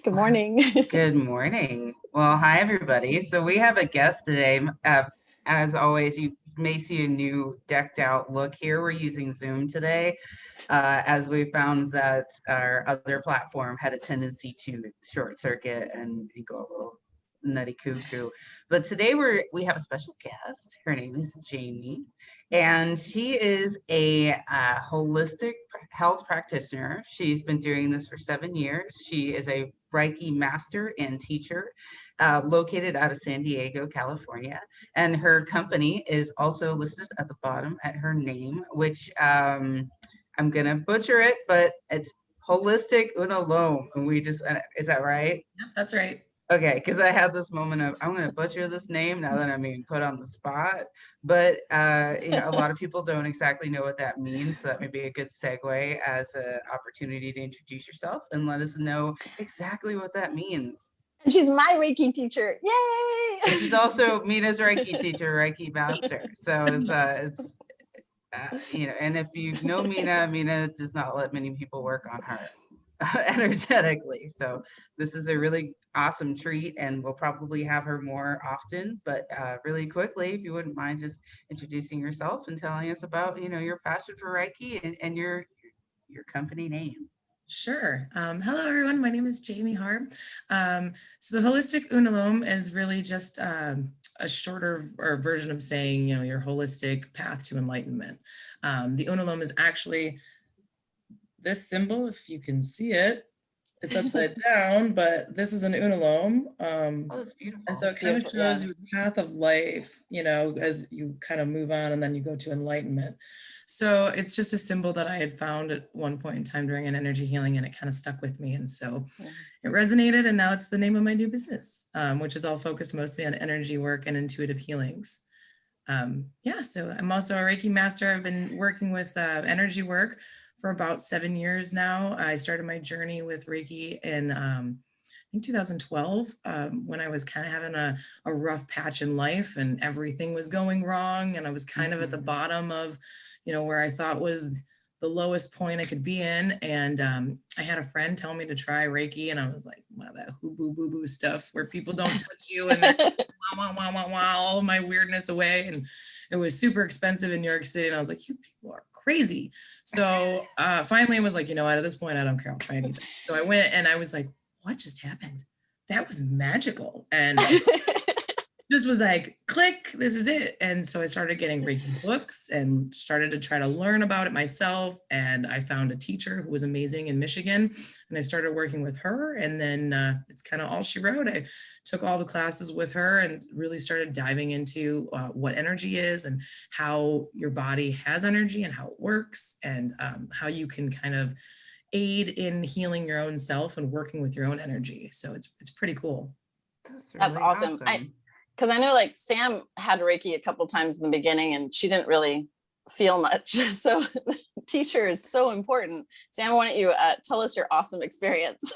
Good morning. Good morning. Well, hi, everybody. So we have a guest today. As always, you may see a new decked out look here. We're using Zoom today, as we found that our other platform had a tendency to short circuit and go a little nutty cuckoo. But today we have a special guest. Her name is Jamie, and she is a holistic health practitioner. She's been doing this for 7 years. She is a Reiki Master and Teacher, located out of San Diego, California. And her company is also listed at the bottom at her name, which I'm going to butcher it, but it's Holistic Unalome. And we just, is that right? Yep, that's right. Okay, because I had this moment of I'm going to butcher this name now that I'm being put on the spot. But a lot of people don't exactly know what that means, so that may be a good segue as an opportunity to introduce yourself and let us know exactly what that means. And she's my Reiki teacher. Yay! And she's also Mina's Reiki teacher, Reiki Master. So it's and if you know Mina does not let many people work on her energetically. So this is a really awesome treat, and we'll probably have her more often. But really quickly, if you wouldn't mind just introducing yourself and telling us about your passion for Reiki and your company name. Sure. Hello, everyone. My name is Jamie Harb. So the Holistic Unalome is really just a shorter version of saying, your holistic path to enlightenment. The Unalome is actually this symbol, if you can see it. It's upside down, but this is an Unalome. That's beautiful. And so it kind of shows you the path of life, as you kind of move on and then you go to enlightenment. So it's just a symbol that I had found at one point in time during an energy healing, and it kind of stuck with me. And so it resonated, and now it's the name of my new business, which is all focused mostly on energy work and intuitive healings. So I'm also a Reiki Master. I've been working with energy work for about 7 years now. I started my journey with Reiki in I think 2012, when I was kind of having a rough patch in life and everything was going wrong. And I was kind of at the bottom of, where I thought was the lowest point I could be in. And I had a friend tell me to try Reiki, and I was like, wow, that hoo-boo-boo-boo stuff where people don't touch you and wah, wah, wah, wah, wah, all my weirdness away. And it was super expensive in New York City. And I was like, you people are crazy. So finally I was like, at this point, I don't care. I'll try anything. So I went and I was like, what just happened? That was magical. And just was like, click, this is it. And so I started getting Reiki books and started to try to learn about it myself. And I found a teacher who was amazing in Michigan, and I started working with her. And then it's kind of all she wrote. I took all the classes with her and really started diving into what energy is and how your body has energy and how it works, and how you can kind of aid in healing your own self and working with your own energy. So it's pretty cool. That's awesome. Because I know like Sam had Reiki a couple times in the beginning and she didn't really feel much. So the teacher is so important. Sam, why don't you tell us your awesome experience?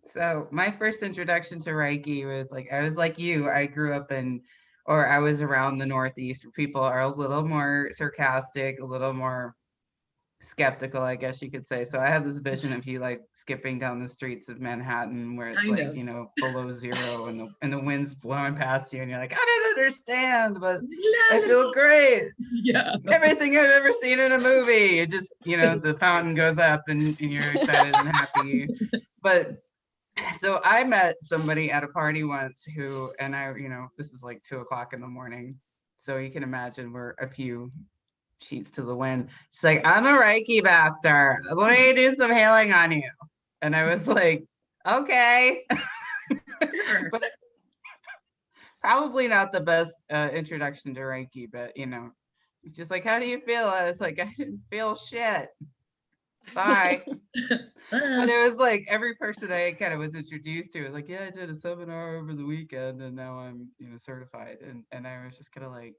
So my first introduction to Reiki was I was like you. I grew up I was around the Northeast, where people are a little more sarcastic, a little more skeptical, I guess you could say. So I have this vision of you skipping down the streets of Manhattan where it's below zero and the wind's blowing past you and you're like, I don't understand, but I feel great. Yeah. Everything I've ever seen in a movie. It just, the fountain goes up and you're excited and happy. But so I met somebody at a party once and I, this is 2:00 in the morning. So you can imagine we're a few sheets to the wind. She's like, I'm a Reiki Master. Let me do some healing on you. And I was like, okay. But probably not the best introduction to Reiki, but it's just like, how do you feel? I was like, I didn't feel shit. Bye. But it was like every person I kind of was introduced to was like, yeah, I did a seminar over the weekend and now I'm certified. And I was just kind of like,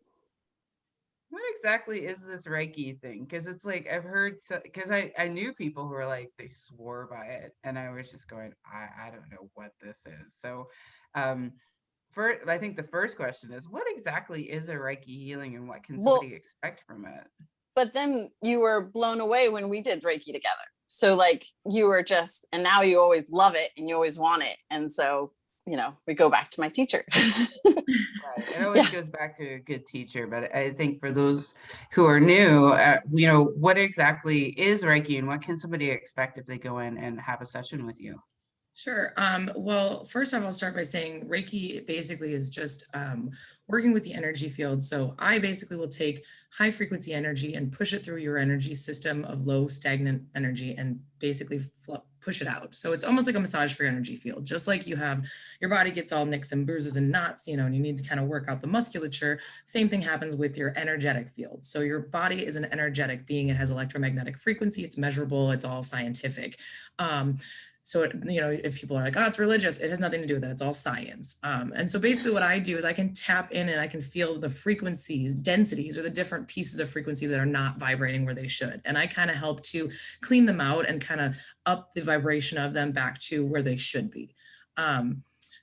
what exactly is this Reiki thing? Because it's I've heard, because I knew people who were they swore by it, and I was just going, I don't know what this is. So I think the first question is, what exactly is a Reiki healing and what can somebody expect from it? But then you were blown away when we did Reiki together. So like you were just, and now you always love it and you always want it. And so, you know, we go back to my teacher. Right. It always goes back to a good teacher, but I think for those who are new, you know, what exactly is Reiki and what can somebody expect if they go in and have a session with you? Sure. Well, first off, I'll start by saying Reiki basically is just working with the energy field. So I basically will take high frequency energy and push it through your energy system of low stagnant energy and basically push it out. So it's almost like a massage for your energy field. Just like you have, your body gets all nicks and bruises and knots, you know, and you need to kind of work out the musculature. Same thing happens with your energetic field. So your body is an energetic being. It has electromagnetic frequency. It's measurable. It's all scientific. So, you know, if people are like, oh, it's religious, it has nothing to do with that. It's all science. And so basically what I do is I can tap in and I can feel the frequencies, densities, or the different pieces of frequency that are not vibrating where they should. And I kind of help to clean them out and kind of up the vibration of them back to where they should be.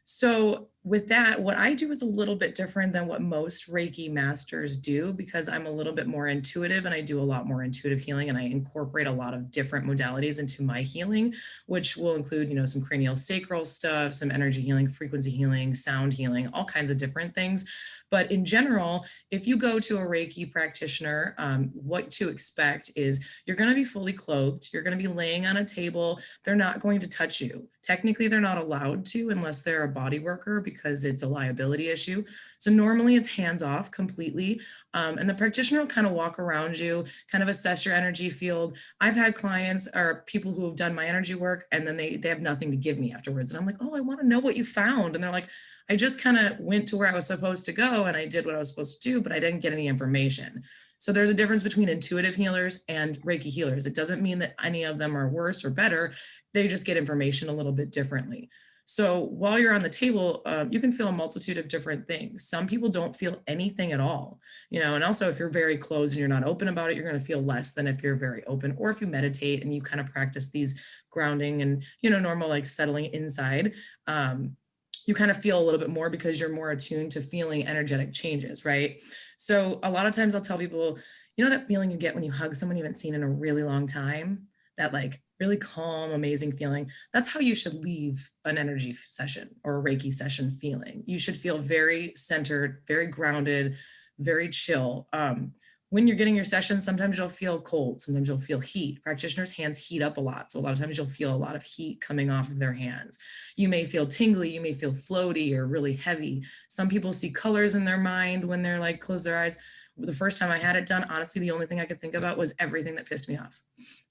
So with that, what I do is a little bit different than what most Reiki masters do, because I'm a little bit more intuitive and I do a lot more intuitive healing, and I incorporate a lot of different modalities into my healing, which will include, you know, some cranial sacral stuff, some energy healing, frequency healing, sound healing, all kinds of different things. But in general, if you go to a Reiki practitioner, what to expect is you're going to be fully clothed. You're going to be laying on a table. They're not going to touch you. Technically, they're not allowed to unless they're a body worker, because it's a liability issue. So normally it's hands off completely. And the practitioner will kind of walk around you, kind of assess your energy field. I've had clients or people who have done my energy work and then they have nothing to give me afterwards. And I'm like, oh, I want to know what you found. And they're like, I just kind of went to where I was supposed to go and I did what I was supposed to do, but I didn't get any information. So there's a difference between intuitive healers and Reiki healers. It doesn't mean that any of them are worse or better. They just get information a little bit differently. So while you're on the table, you can feel a multitude of different things. Some people don't feel anything at all, you know, and also if you're very closed and you're not open about it, you're going to feel less than if you're very open, or if you meditate and you kind of practice these grounding and, you know, normal like settling inside. You kind of feel a little bit more because you're more attuned to feeling energetic changes, right? So a lot of times I'll tell people, you know, that feeling you get when you hug someone you haven't seen in a really long time, that like really calm, amazing feeling. That's how you should leave an energy session or a Reiki session feeling. You should feel very centered, very grounded, very chill. When you're getting your sessions, sometimes you'll feel cold, sometimes you'll feel heat. Practitioners' hands heat up a lot. So a lot of times you'll feel a lot of heat coming off of their hands. You may feel tingly, you may feel floaty or really heavy. Some people see colors in their mind when they're like, close their eyes. The first time I had it done, honestly, the only thing I could think about was everything that pissed me off.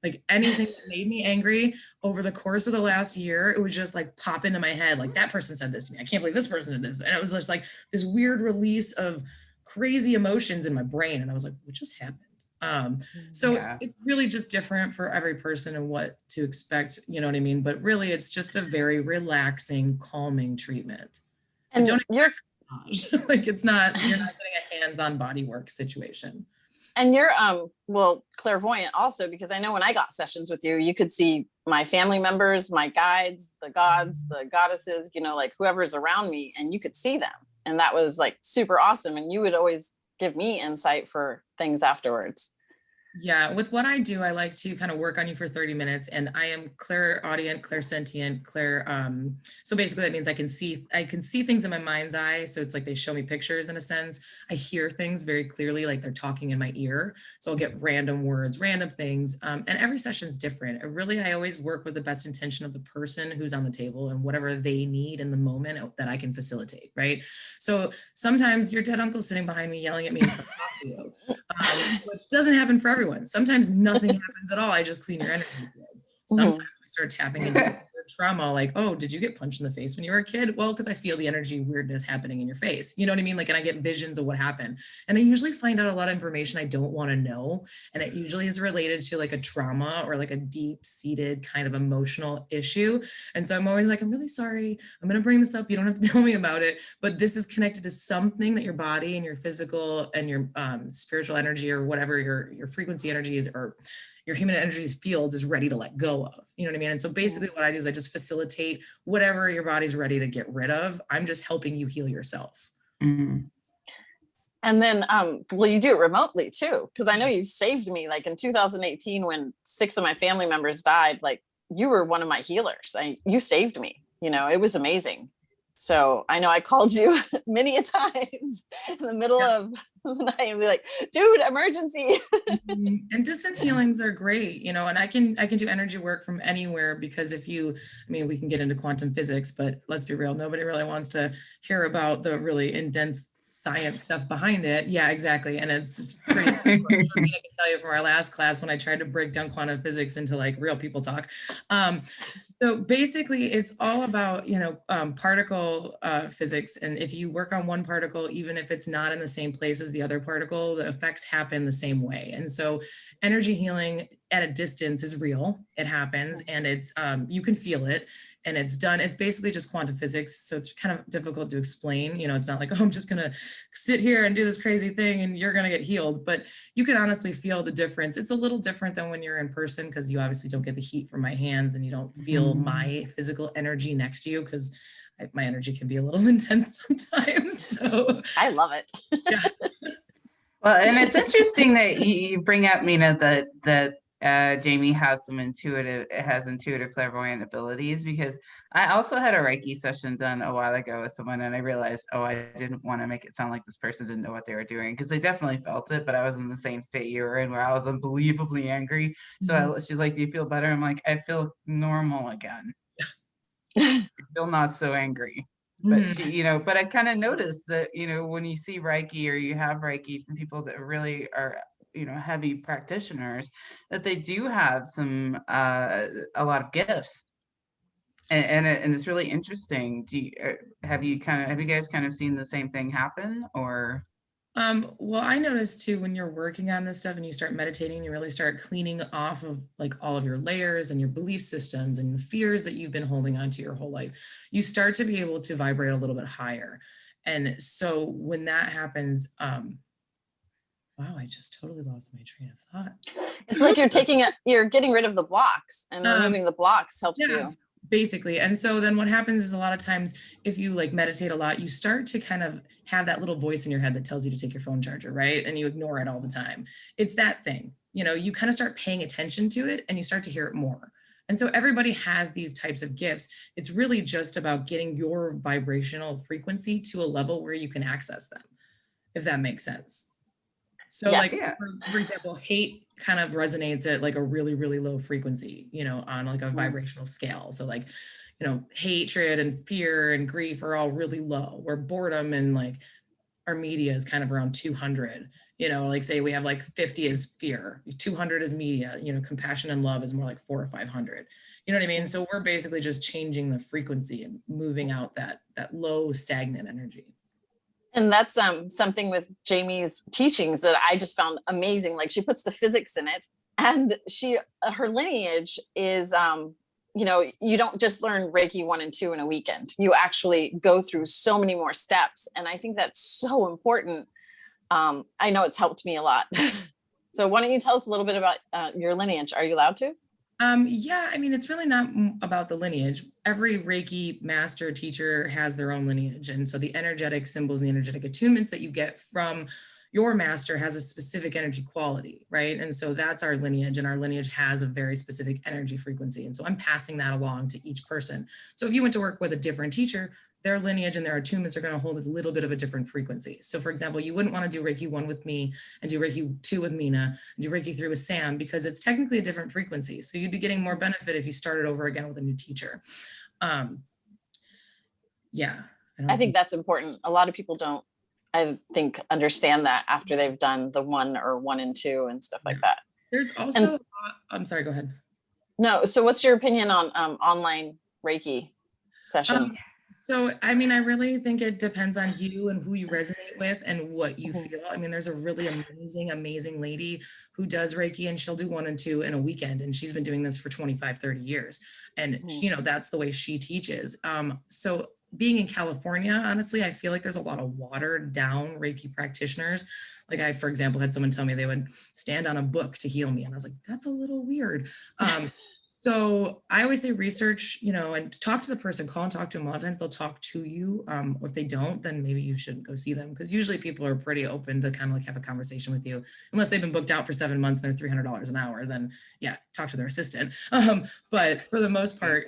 Like anything that made me angry over the course of the last year, it would just like pop into my head. Like, that person said this to me. I can't believe this person did this. And it was just like this weird release of crazy emotions in my brain. And I was like, what just happened? So it's really just different for every person and what to expect, you know what I mean? But really, it's just a very relaxing, calming treatment. And don't like, it's not, you're not getting a hands-on body work situation. And you're well, clairvoyant also, because I know when I got sessions with you, you could see my family members, my guides, the gods, the goddesses, you know, like whoever's around me, and you could see them. And that was like super awesome. And you would always give me insight for things afterwards. Yeah, with what I do, I like to kind of work on you for 30 minutes, and I am clairaudient, clairsentient, so basically that means I can see things in my mind's eye. So it's like they show me pictures in a sense. I hear things very clearly, like they're talking in my ear. So I'll get random words, random things. And every session is different. I always work with the best intention of the person who's on the table and whatever they need in the moment that I can facilitate, right? So sometimes your dead uncle's sitting behind me yelling at me until I talk to you, which doesn't happen for everyone. Sometimes nothing happens at all. I just clean your energy. Sometimes we start tapping into your trauma, like, oh, did you get punched in the face when you were a kid? Well, because I feel the energy weirdness happening in your face. You know what I mean? Like, and I get visions of what happened. And I usually find out a lot of information I don't want to know. And it usually is related to like a trauma or like a deep-seated kind of emotional issue. And so I'm always like, I'm really sorry. I'm going to bring this up. You don't have to tell me about it. But this is connected to something that your body and your physical and your spiritual energy or whatever your frequency energy is, or your human energy field is ready to let go of, you know what I mean? And so basically what I do is I just facilitate whatever your body's ready to get rid of. I'm just helping you heal yourself. Mm-hmm. And then, well, you do it remotely too, because I know you saved me. Like in 2018, when 6 of my family members died, like you were one of my healers. You saved me. It was amazing. So I know I called you many a times in the middle of the night and be like, dude, emergency. And distance healings are great, and I can do energy work from anywhere, because we can get into quantum physics, but let's be real, nobody really wants to hear about the really intense science stuff behind it. Yeah, exactly. And it's pretty cool. I can tell you from our last class when I tried to break down quantum physics into like real people talk. So basically it's all about, particle physics. And if you work on one particle, even if it's not in the same place as the other particle, the effects happen the same way. And so energy healing at a distance is real. It happens, and it's, you can feel it, and it's done. It's basically just quantum physics. So it's kind of difficult to explain. It's not like, oh, I'm just going to sit here and do this crazy thing and you're going to get healed. But you can honestly feel the difference. It's a little different than when you're in person, because you obviously don't get the heat from my hands and you don't feel my physical energy next to you, because my energy can be a little intense sometimes. So I love it. Yeah. Well, and it's interesting that you bring up, Mina, that Jamie has intuitive clairvoyant abilities, because I also had a Reiki session done a while ago with someone, and I realized, I didn't want to make it sound like this person didn't know what they were doing, because they definitely felt it, but I was in the same state you were in, where I was unbelievably angry. So she's like, do you feel better? I'm like, I feel normal again. I feel not so angry. But but I kind of noticed that, when you see Reiki or you have Reiki from people that really are, heavy practitioners, that they do have a lot of gifts, and it's really interesting. Have you guys kind of seen the same thing happen, or? Well, I noticed too, when you're working on this stuff and you start meditating, you really start cleaning off of like all of your layers and your belief systems and the fears that you've been holding on to your whole life. You start to be able to vibrate a little bit higher. And so when that happens, wow, I just totally lost my train of thought. It's like you're getting rid of the blocks, and removing the blocks helps you. Basically. And so then what happens is, a lot of times if you like meditate a lot, you start to kind of have that little voice in your head that tells you to take your phone charger, right? And you ignore it all the time. It's that thing, you kind of start paying attention to it and you start to hear it more. And so everybody has these types of gifts. It's really just about getting your vibrational frequency to a level where you can access them, if that makes sense. So Yes. like, for example, hate kind of resonates at like a really, really low frequency, on like a vibrational scale. So like, hatred and fear and grief are all really low, where boredom and like our media is kind of around 200, like say we have like 50 is fear, 200 is media, compassion and love is more like 400 or 500. You know what I mean? So we're basically just changing the frequency and moving out that low stagnant energy. And that's something with Jamie's teachings that I just found amazing. Like, she puts the physics in it, and her lineage is, you don't just learn Reiki 1 and 2 in a weekend. You actually go through so many more steps. And I think that's so important. I know it's helped me a lot. So why don't you tell us a little bit about your lineage? Are you allowed to? Yeah, it's really not about the lineage. Every Reiki master teacher has their own lineage. And so the energetic symbols and the energetic attunements that you get from your master has a specific energy quality, right? And so that's our lineage, and our lineage has a very specific energy frequency. And so I'm passing that along to each person. So if you went to work with a different teacher, their lineage and their attunements are going to hold a little bit of a different frequency. So for example, you wouldn't want to do Reiki 1 with me and do Reiki 2 with Mina and do Reiki 3 with Sam, because it's technically a different frequency. So you'd be getting more benefit if you started over again with a new teacher. Yeah. I think that's important. A lot of people don't, I think, understand that after they've done the 1 or 1 and 2 and stuff like that. There's also, I'm sorry, go ahead. No. So what's your opinion on online Reiki sessions? So, I really think it depends on you and who you resonate with and what you feel. There's a really amazing lady who does Reiki, and she'll do 1 and 2 in a weekend. And she's been doing this for 25, 30 years. And, that's the way she teaches. So being in California, honestly, I feel like there's a lot of watered down Reiki practitioners. Like I, for example, had someone tell me they would stand on a book to heal me. And I was like, that's a little weird. So I always say research, and talk to the person, call and talk to them. A lot of times they'll talk to you. Or if they don't, then maybe you shouldn't go see them, because usually people are pretty open to kind of like have a conversation with you, unless they've been booked out for 7 months and they're $300 an hour, then yeah, talk to their assistant. But for the most part,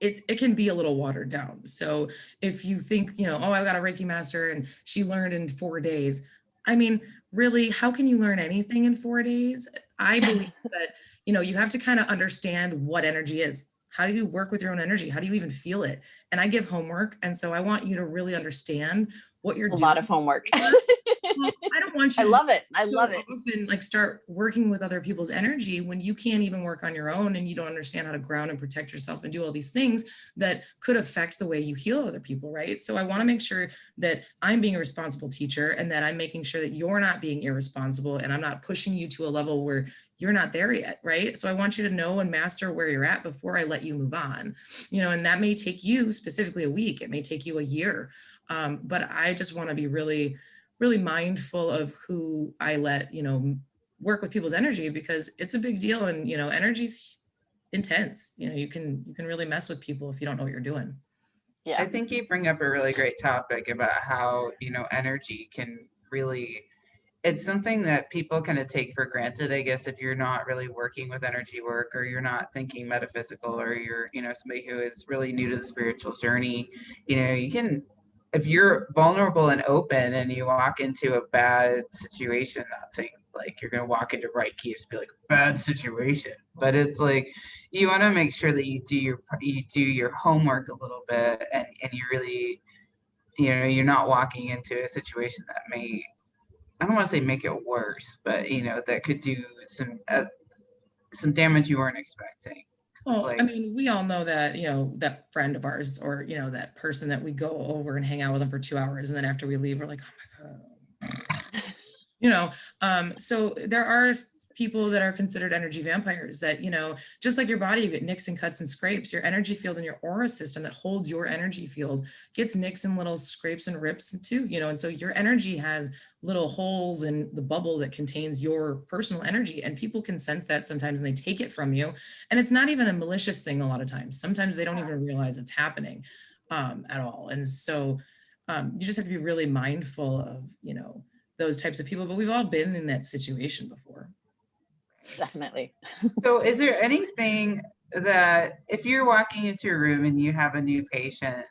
it can be a little watered down. So if you think, oh, I got a Reiki master and she learned in 4 days. I mean, really, how can you learn anything in 4 days? I believe that, you have to kind of understand what energy is. How do you work with your own energy? How do you even feel it? And I give homework. And so I want you to really understand what you're doing. A lot of homework. Well, I don't want you. I love it. I love it. Often, like, start working with other people's energy when you can't even work on your own, and you don't understand how to ground and protect yourself and do all these things that could affect the way you heal other people, right? So I want to make sure that I'm being a responsible teacher, and that I'm making sure that you're not being irresponsible, and I'm not pushing you to a level where you're not there yet, right? So I want you to know and master where you're at before I let you move on, and that may take you specifically a week. It may take you a year. But I just want to be really mindful of who I let, work with people's energy, because it's a big deal. And, energy's intense. You can really mess with people if you don't know what you're doing. Yeah. I think you bring up a really great topic about how, energy can really, it's something that people kind of take for granted, I guess, if you're not really working with energy work, or you're not thinking metaphysical, or you're, somebody who is really new to the spiritual journey. You can, if you're vulnerable and open and you walk into a bad situation, not saying like you're going to walk into Reiki and be like, bad situation, but it's like, you want to make sure that you do your homework a little bit, and you really, you're not walking into a situation that may, I don't want to say make it worse, but that could do some damage you weren't expecting. Well, I mean, we all know that, that friend of ours, or, that person that we go over and hang out with them for 2 hours, and then after we leave, we're like, oh my God. So there are people that are considered energy vampires that, just like your body, you get nicks and cuts and scrapes. Your energy field and your aura system that holds your energy field gets nicks and little scrapes and rips too, and so your energy has little holes in the bubble that contains your personal energy, and people can sense that sometimes, and they take it from you. And it's not even a malicious thing a lot of times. Sometimes they don't even realize it's happening at all. And so you just have to be really mindful of, those types of people. But we've all been in that situation before. Definitely. So is there anything that, if you're walking into a room and you have a new patient,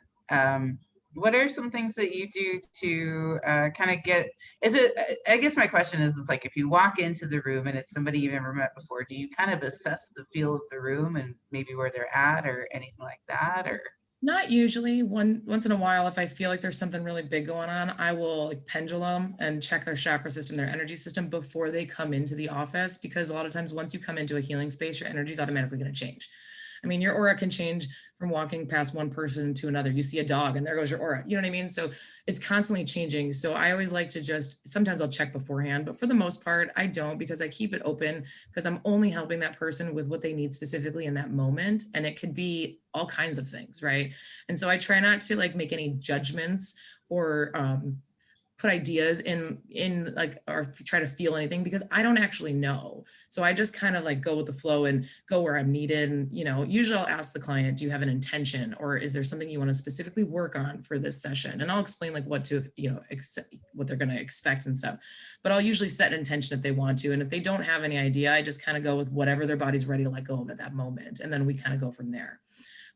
what are some things that you do to kind of get, I guess my question is like, if you walk into the room and it's somebody you've never met before, do you kind of assess the feel of the room and maybe where they're at or anything like that? Or not usually. Once in a while, if I feel like there's something really big going on, I will like pendulum and check their chakra system, their energy system, before they come into the office, because a lot of times once you come into a healing space, your energy is automatically going to change. I mean, your aura can change from walking past one person to another. You see a dog and there goes your aura. You know what I mean? So it's constantly changing. So I always like to sometimes I'll check beforehand, but for the most part, I don't, because I keep it open, because I'm only helping that person with what they need specifically in that moment. And it could be all kinds of things, right? And so I try not to like make any judgments or put ideas in like, or try to feel anything, because I don't actually know. So I just kind of like go with the flow and go where I'm needed. And, usually I'll ask the client, do you have an intention, or is there something you want to specifically work on for this session? And I'll explain like what to, what they're going to expect and stuff. But I'll usually set an intention if they want to. And if they don't have any idea, I just kind of go with whatever their body's ready to let go of at that moment. And then we kind of go from there.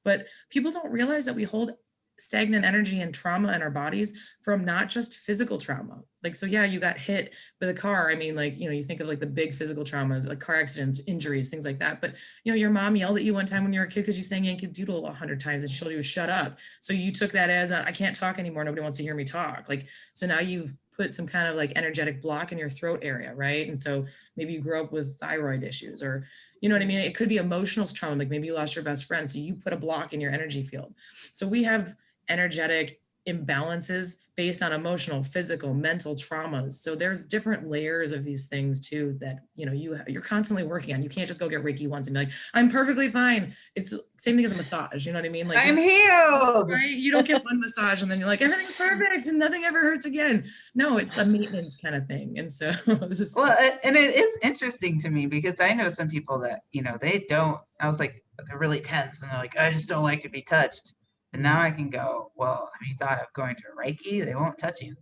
But people don't realize that we hold stagnant energy and trauma in our bodies from not just physical trauma. Like, so yeah, you got hit with a car. I mean, like, you think of like the big physical traumas, like car accidents, injuries, things like that. But, your mom yelled at you one time when you were a kid because you sang Yankee Doodle 100 times and she told you to shut up. So you took that as I can't talk anymore. Nobody wants to hear me talk. Like, so now you've put some kind of like energetic block in your throat area, right? And so maybe you grew up with thyroid issues, or, you know what I mean? It could be emotional trauma. Like maybe you lost your best friend. So you put a block in your energy field. So we have energetic imbalances based on emotional, physical, mental traumas. So there's different layers of these things too that, you know, you're constantly working on. You can't just go get Reiki once and be like, I'm perfectly fine. It's same thing as a massage. You know what I mean? Like, I'm healed. right? You don't get one massage and then you're like, everything's perfect and nothing ever hurts again. No, it's a maintenance kind of thing. And so this is well, and it is interesting to me because I know some people that, you know, they don't, I was like, they're really tense and they're like, I just don't like to be touched. And now I can go, well, have you thought of going to Reiki? They won't touch you.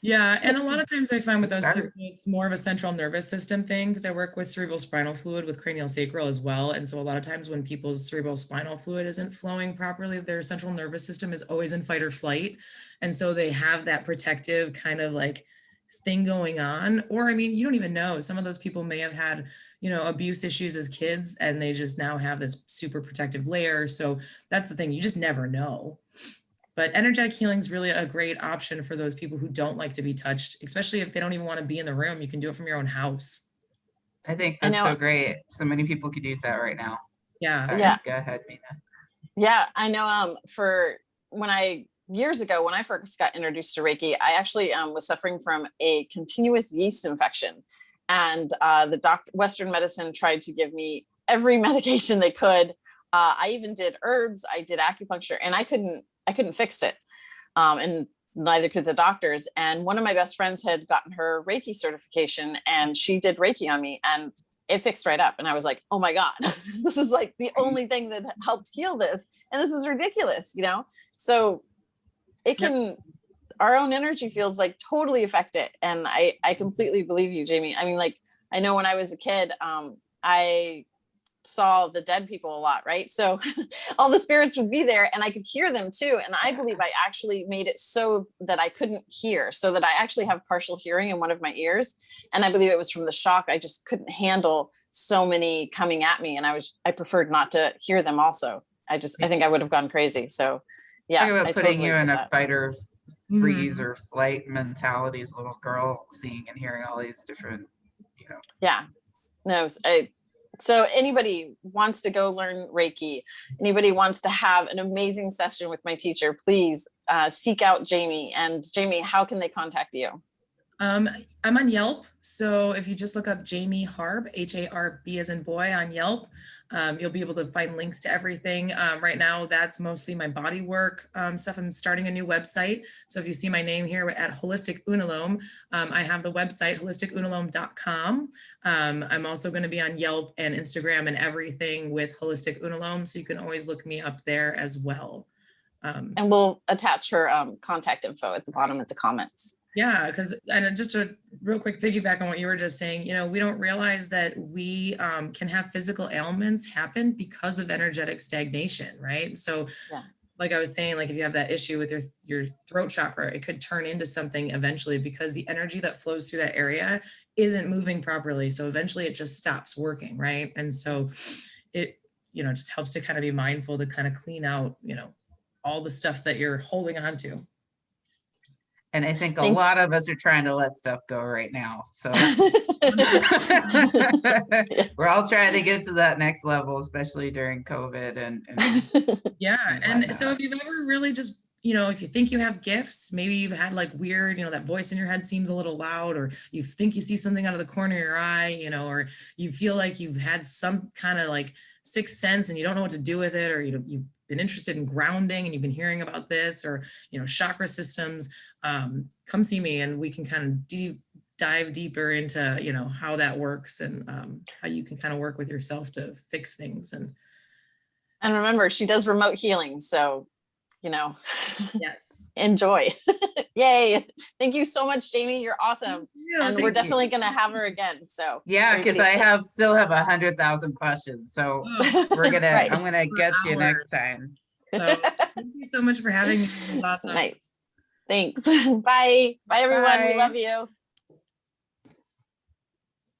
Yeah, and a lot of times I find with those people, it's more of a central nervous system thing because I work with cerebral spinal fluid with cranial sacral as well. And so a lot of times when people's cerebral spinal fluid isn't flowing properly, their central nervous system is always in fight or flight. And so they have that protective kind of like thing going on. Or, I mean, you don't even know. Some of those people may have had, you know, abuse issues as kids and they just now have this super protective layer. So that's the thing. You just never know. But energetic healing is really a great option for those people who don't like to be touched, especially if they don't even want to be in the room. You can do it from your own house. I think that's so great. So many people could use that right now. Yeah. Sorry, Yeah. Go ahead, Mina. Yeah, I know. Years ago, when I first got introduced to Reiki, I actually was suffering from a continuous yeast infection. And the Western medicine tried to give me every medication they could. I even did herbs, I did acupuncture, and I couldn't fix it. And neither could the doctors. And one of my best friends had gotten her Reiki certification and she did Reiki on me and it fixed right up. And I was like, oh my God, this is like the only thing that helped heal this. And this was ridiculous, you know? So it can, our own energy fields like totally affect it. And I completely believe you, Jamie. I mean, like, I know when I was a kid, I saw the dead people a lot, right? So all the spirits would be there and I could hear them too. And I believe I actually made it so that I couldn't hear, so that I actually have partial hearing in one of my ears. And I believe it was from the shock. I just couldn't handle so many coming at me. And I preferred not to hear them also. I think I would have gone crazy. So yeah. Talk about putting you in a fight or freeze Mhm. or flight mentality as a little girl, seeing and hearing all these different, you know. Yeah. No, so anybody wants to go learn Reiki, anybody wants to have an amazing session with my teacher, please seek out Jamie. And Jamie, how can they contact you? I'm on Yelp. So if you just look up Jamie Harb, Harb as in boy on Yelp, you'll be able to find links to everything. Right now, that's mostly my body work stuff. I'm starting a new website. So if you see my name here at Holistic Unalome, I have the website holistikunalome.com. I'm also going to be on Yelp and Instagram and everything with Holistic Unalome. So you can always look me up there as well. And we'll attach her contact info at the bottom of the comments. Yeah, and just a real quick piggyback on what you were just saying, you know, we don't realize that we can have physical ailments happen because of energetic stagnation, right? So like I was saying, like if you have that issue with your throat chakra, it could turn into something eventually because the energy that flows through that area isn't moving properly. So eventually it just stops working, right? And so it, you know, just helps to kind of be mindful to kind of clean out, you know, all the stuff that you're holding on to. And I think a lot of us are trying to let stuff go right now. So we're all trying to get to that next level, especially during COVID and so if you've ever really just, you know, if you think you have gifts, maybe you've had like weird, you know, that voice in your head seems a little loud, or you think you see something out of the corner of your eye, you know, or you feel like you've had some kind of like sixth sense and you don't know what to do with it, or you've been interested in grounding and you've been hearing about this, or, you know, chakra systems, come see me and we can kind of dive deeper into, you know, how that works and how you can kind of work with yourself to fix things. And remember, she does remote healing. So, you know, yes, enjoy. Yay. Thank you so much, Jamie. You're awesome. And we're definitely going to have her again. So yeah, because I still have 100,000 questions. So we're going to, I'm going to get you next time. So thank you so much for having me. It was awesome. Nice. Thanks. Bye. Bye, everyone. We love you.